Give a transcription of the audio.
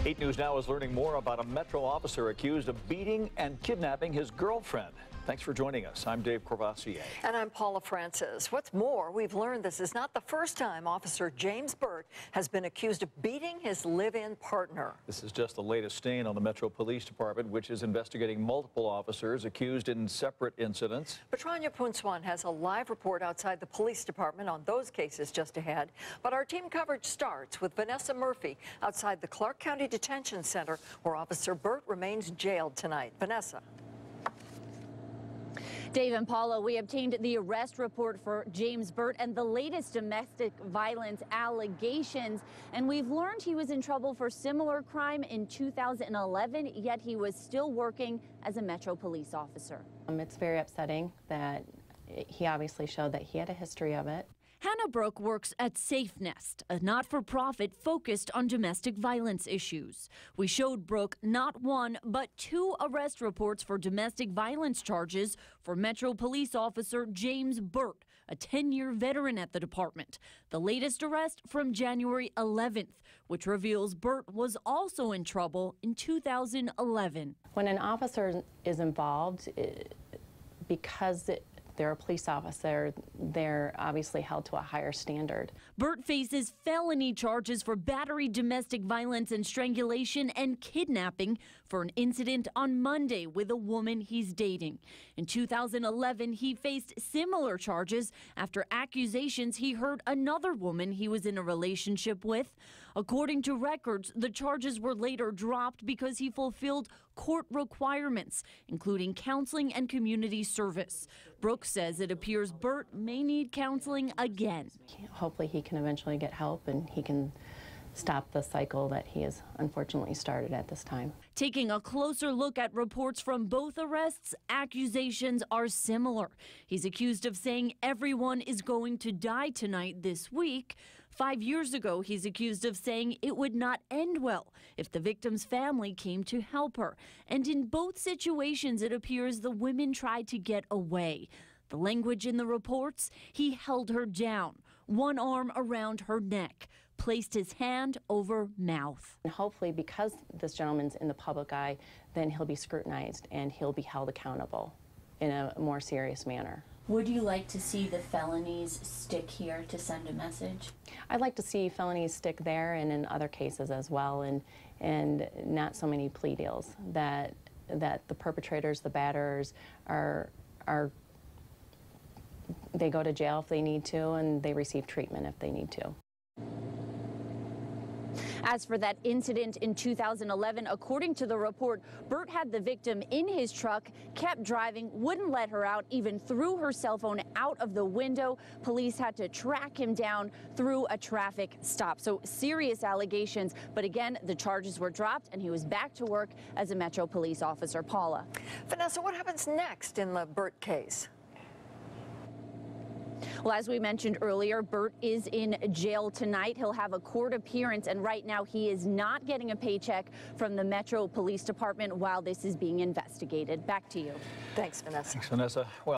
8 News Now is learning more about a Metro officer accused of beating and kidnapping his girlfriend. Thanks for joining us. I'm Dave Corvassier. And I'm Paula Francis. What's more, we've learned this is not the first time Officer James Burt has been accused of beating his live-in partner. This is just the latest stain on the Metro Police Department, which is investigating multiple officers accused in separate incidents. Petrania Punswan has a live report outside the police department on those cases just ahead. But our team coverage starts with Vanessa Murphy outside the Clark County Detention Center, where Officer Burt remains jailed tonight. Vanessa. Dave and Paula, we obtained the arrest report for James Burt and the latest domestic violence allegations, and we've learned he was in trouble for similar crime in 2011, yet he was still working as a Metro police officer. It's very upsetting that he obviously showed that he had a history of it. Hannah Brooke works at Safe Nest, a not-for-profit focused on domestic violence issues. We showed Brooke not one, but 2 arrest reports for domestic violence charges for Metro Police Officer James Burt, a 10-year veteran at the department. The latest arrest from January 11th, which reveals Burt was also in trouble in 2011. When an officer is involved, because they're a police officer, they're obviously held to a higher standard. Burt faces felony charges for battery, domestic violence and strangulation, and kidnapping for an incident on Monday with a woman he's dating. In 2011, he faced similar charges after accusations he hurt another woman he was in a relationship with. According to records, the charges were later dropped because he fulfilled court requirements, including counseling and community service. Brooks says it appears Burt may need counseling again. Hopefully he can eventually get help and he can stop the cycle that he has unfortunately started at this time. Taking a closer look at reports from both arrests, accusations are similar. He's accused of saying everyone is going to die tonight this week. 5 years ago, he's accused of saying it would not end well if the victim's family came to help her. And in both situations, it appears the women tried to get away. The language in the reports, he held her down, one arm around her neck, placed his hand over mouth. And hopefully, because this gentleman's in the public eye, then he'll be scrutinized and he'll be held accountable in a more serious manner. Would you like to see the felonies stick here to send a message? I'd like to see felonies stick there and in other cases as well, and not so many plea deals, that the perpetrators, the batterers, they go to jail if they need to, and they receive treatment if they need to. As for that incident in 2011, according to the report, Burt had the victim in his truck, kept driving, wouldn't let her out, even threw her cell phone out of the window. Police had to track him down through a traffic stop. So serious allegations, but again, the charges were dropped and he was back to work as a Metro police officer. Paula. Vanessa, what happens next in the Burt case? Well, as we mentioned earlier, Burt is in jail tonight. He'll have a court appearance, and right now he is not getting a paycheck from the Metro Police Department while this is being investigated. Back to you. Thanks, Vanessa. Thanks, Vanessa. Well,